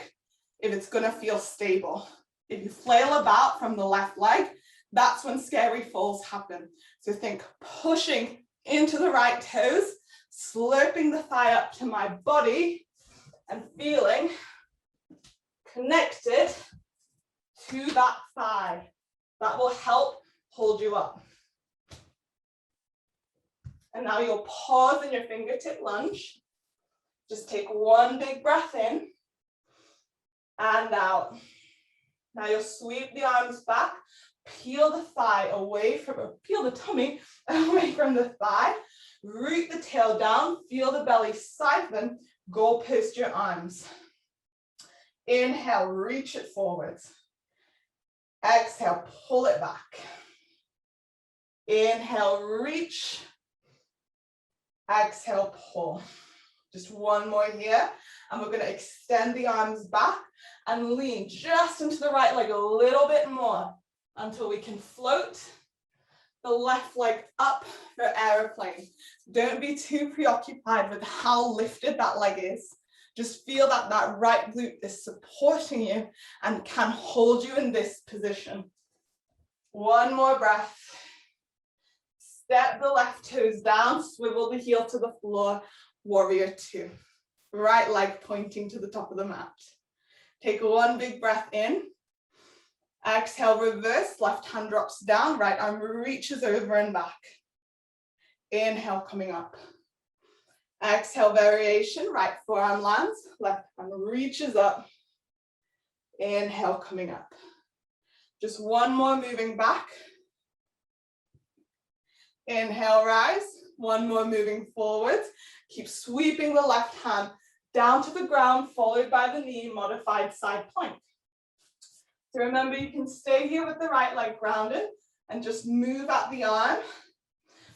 if it's going to feel stable. If you flail about from the left leg, that's when scary falls happen. So think pushing into the right toes, sloping the thigh up to my body and feeling connected to that thigh. That will help hold you up. And now you'll pause in your fingertip lunge. Just take one big breath in and out. Now you'll sweep the arms back, peel the thigh away from, peel the tummy away from the thigh, root the tail down, feel the belly siphon, goal post your arms. Inhale, reach it forwards. Exhale, pull it back. Inhale, reach. Exhale, pull. Just one more here. And we're going to extend the arms back and lean just into the right leg a little bit more until we can float the left leg up for aeroplane. Don't be too preoccupied with how lifted that leg is. Just feel that that right glute is supporting you and can hold you in this position. One more breath. Step the left toes down, swivel the heel to the floor, warrior two. Right leg pointing to the top of the mat. Take one big breath in. Exhale, reverse, left hand drops down, right arm reaches over and back. Inhale, coming up. Exhale, variation, right forearm lands, left arm reaches up. Inhale, coming up. Just one more moving back. Inhale, rise. One more moving forwards. Keep sweeping the left hand down to the ground, followed by the knee, modified side plank. So remember, you can stay here with the right leg grounded and just move at the arm.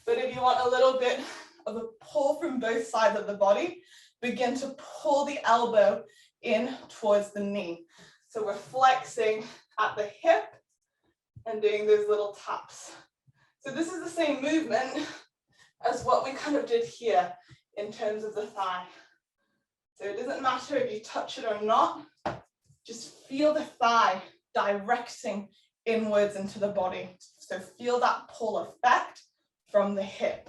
But if you want a little bit of a pull from both sides of the body, begin to pull the elbow in towards the knee. So we're flexing at the hip and doing those little taps. So this is the same movement as what we kind of did here in terms of the thigh. So it doesn't matter if you touch it or not, just feel the thigh directing inwards into the body. So feel that pull effect from the hip.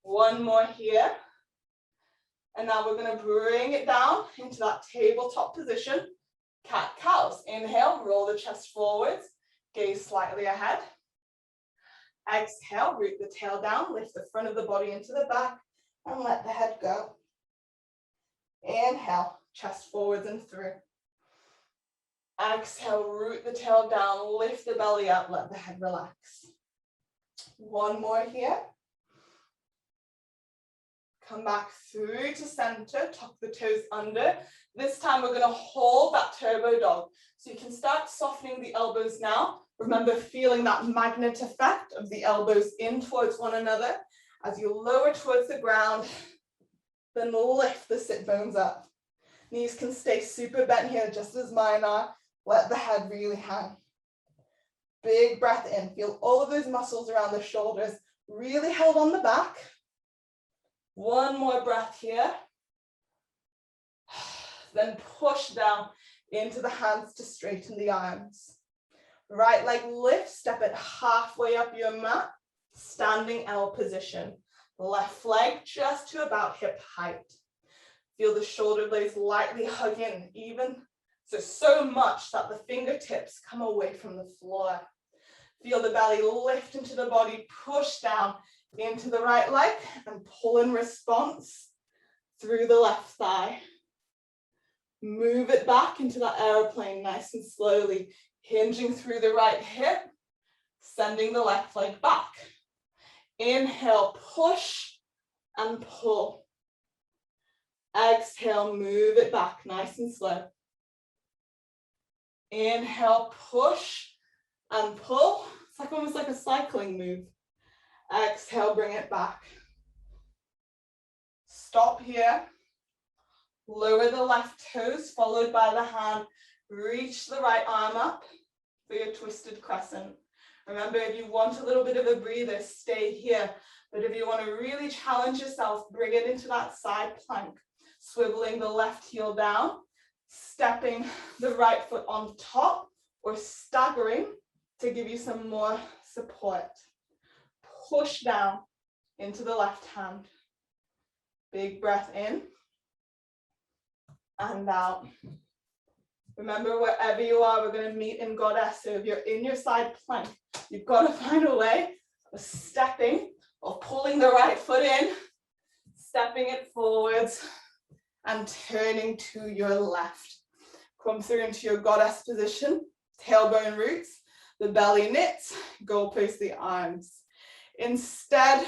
One more here. And now we're going to bring it down into that tabletop position. Cat-cows. Inhale, roll the chest forwards, gaze slightly ahead. Exhale, root the tail down, lift the front of the body into the back, and let the head go. Inhale, chest forwards and through. Exhale, root the tail down, lift the belly up, let the head relax. One more here. Come back through to center, tuck the toes under. This time we're going to hold that turbo dog. So you can start softening the elbows now. Remember feeling that magnet effect of the elbows in towards one another. As you lower towards the ground, then lift the sit bones up. Knees can stay super bent here, just as mine are. Let the head really hang. Big breath in. Feel all of those muscles around the shoulders really held on the back. One more breath here. Then push down into the hands to straighten the arms. Right leg lift, step it halfway up your mat, standing L position. Left leg just to about hip height. Feel the shoulder blades lightly hug in, even so much that the fingertips come away from the floor. Feel the belly lift into the body, push down into the right leg and pull in response through the left thigh. Move it back into that airplane nice and slowly, hinging through the right hip, sending the left leg back. Inhale, push and pull. Exhale, move it back nice and slow. Inhale, push and pull. It's like almost like a cycling move. Exhale, bring it back. Stop here. Lower the left toes, followed by the hand. Reach the right arm up for your twisted crescent. Remember, if you want a little bit of a breather, stay here. But if you want to really challenge yourself, bring it into that side plank. Swiveling the left heel down, stepping the right foot on top, or staggering to give you some more support. Push down into the left hand. Big breath in and out. Remember, wherever you are, we're going to meet in goddess. So if you're in your side plank, you've got to find a way of stepping or pulling the right foot in, stepping it forwards, and turning to your left. Come through into your goddess position, tailbone roots, the belly knits, goalpost the arms. Instead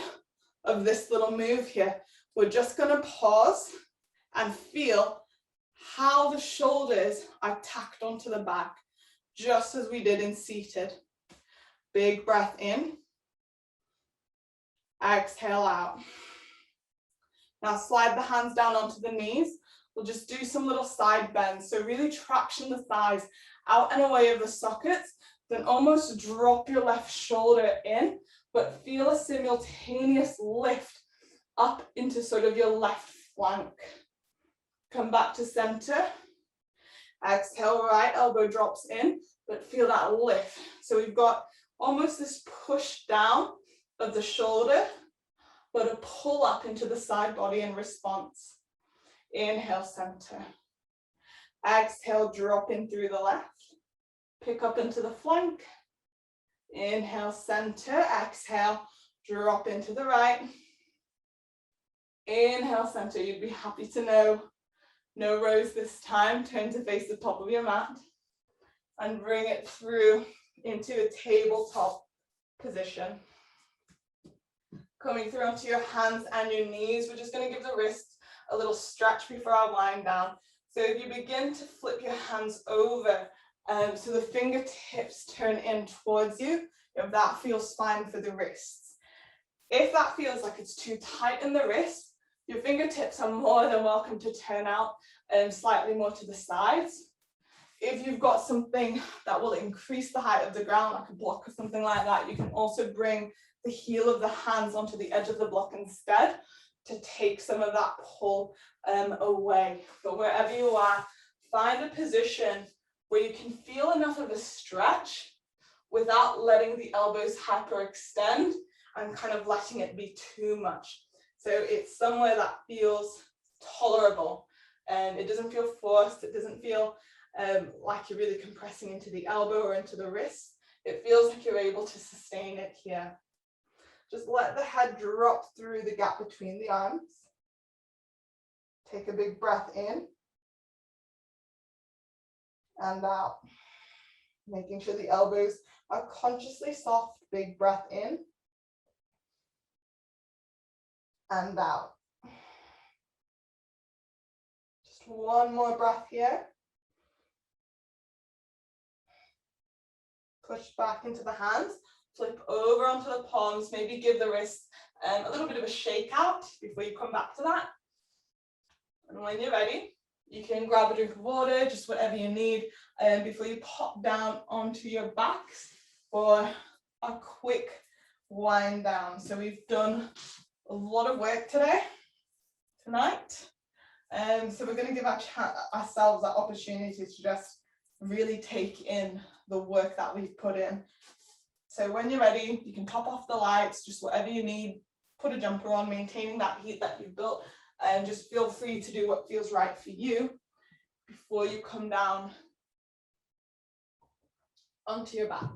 of this little move here, we're just going to pause and feel how the shoulders are tacked onto the back, just as we did in seated. Big breath in. Exhale out. Now slide the hands down onto the knees. We'll just do some little side bends. So really traction the thighs out and away of the sockets. Then almost drop your left shoulder in, but feel a simultaneous lift up into sort of your left flank. Come back to center. Exhale, right elbow drops in, but feel that lift. So we've got almost this push down of the shoulder, but a pull up into the side body in response. Inhale, center. Exhale, drop in through the left. Pick up into the flank. Inhale, center. Exhale, drop into the right. Inhale, center. You'd be happy to know no rows this time. Turn to face the top of your mat and bring it through into a tabletop position. Coming through onto your hands and your knees, we're just going to give the wrists a little stretch before our wind down. So if you begin to flip your hands over, so the fingertips turn in towards you, if that feels fine for the wrists. If that feels like it's too tight in the wrist, your fingertips are more than welcome to turn out slightly more to the sides. If you've got something that will increase the height of the ground, like a block or something like that, you can also bring the heel of the hands onto the edge of the block instead to take some of that pull away. But wherever you are, find a position where you can feel enough of a stretch without letting the elbows hyperextend and kind of letting it be too much. So it's somewhere that feels tolerable and it doesn't feel forced. It doesn't feel like you're really compressing into the elbow or into the wrist. It feels like you're able to sustain it here. Just let the head drop through the gap between the arms. Take a big breath in and out. Making sure the elbows are consciously soft. Big breath in and out. Just one more breath here. Push back into the hands. Flip over onto the palms, maybe give the wrists a little bit of a shake out before you come back to that. And when you're ready, you can grab a drink of water, just whatever you need, before you pop down onto your backs for a quick wind down. So we've done a lot of work tonight. So we're going to give ourselves that opportunity to just really take in the work that we've put in. So when you're ready, you can top off the lights, just whatever you need, put a jumper on, maintaining that heat that you've built, and just feel free to do what feels right for you before you come down onto your back.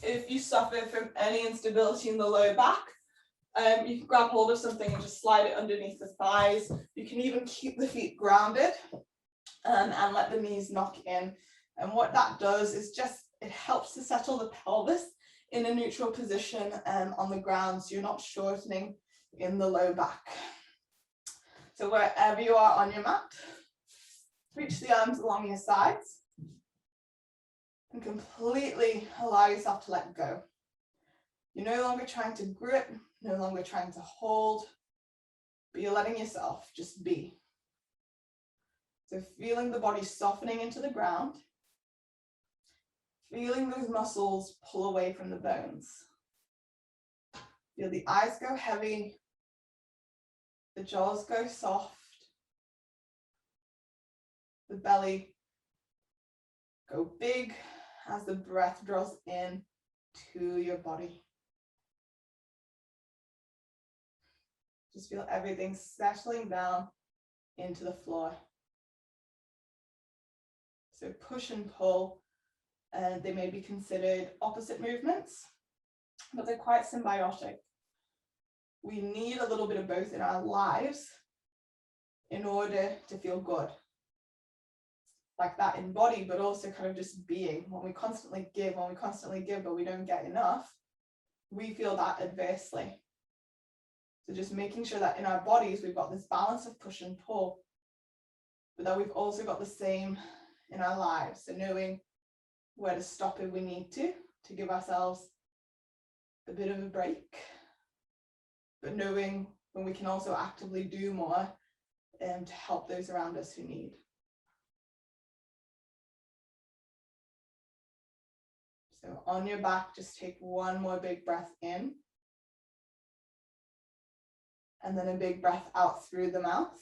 If you suffer from any instability in the lower back, you can grab hold of something and just slide it underneath the thighs. You can even keep the feet grounded and let the knees knock in. And what that does is it helps to settle the pelvis in a neutral position on the ground, so you're not shortening in the low back. So wherever you are on your mat, reach the arms along your sides and completely allow yourself to let go. You're no longer trying to grip, no longer trying to hold, but you're letting yourself just be. So feeling the body softening into the ground, feeling those muscles pull away from the bones. Feel the eyes go heavy, the jaws go soft, the belly go big as the breath draws in to your body. Just feel everything settling down into the floor. So push and pull, and they may be considered opposite movements, but they're quite symbiotic. We need a little bit of both in our lives in order to feel good. Like that in body, but also kind of just being. When we constantly give, but we don't get enough, we feel that adversely. So just making sure that in our bodies, we've got this balance of push and pull, but that we've also got the same in our lives. So knowing where to stop if we need to give ourselves a bit of a break, but knowing when we can also actively do more to help those around us who need. So on your back, just take one more big breath in. And then a big breath out through the mouth.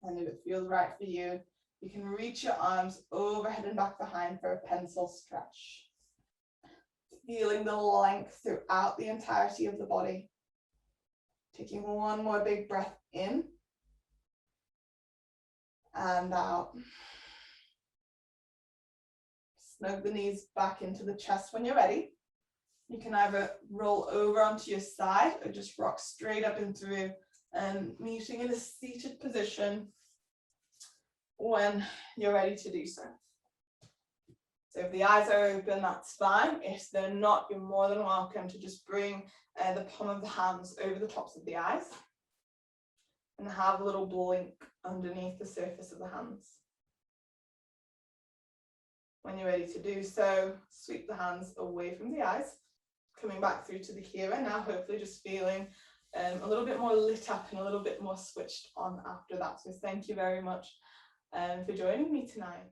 And if it feels right for you, you can reach your arms overhead and back behind for a pencil stretch. Feeling the length throughout the entirety of the body. Taking one more big breath in. And out. Snug the knees back into the chest when you're ready. You can either roll over onto your side or just rock straight up and through, and meeting in a seated position when you're ready to do so. So if the eyes are open, that's fine. If they're not, you're more than welcome to just bring the palm of the hands over the tops of the eyes and have a little blink underneath the surface of the hands. When you're ready to do so, sweep the hands away from the eyes, coming back through to the here and now, hopefully just feeling a little bit more lit up and a little bit more switched on after that. So thank you very much for joining me tonight.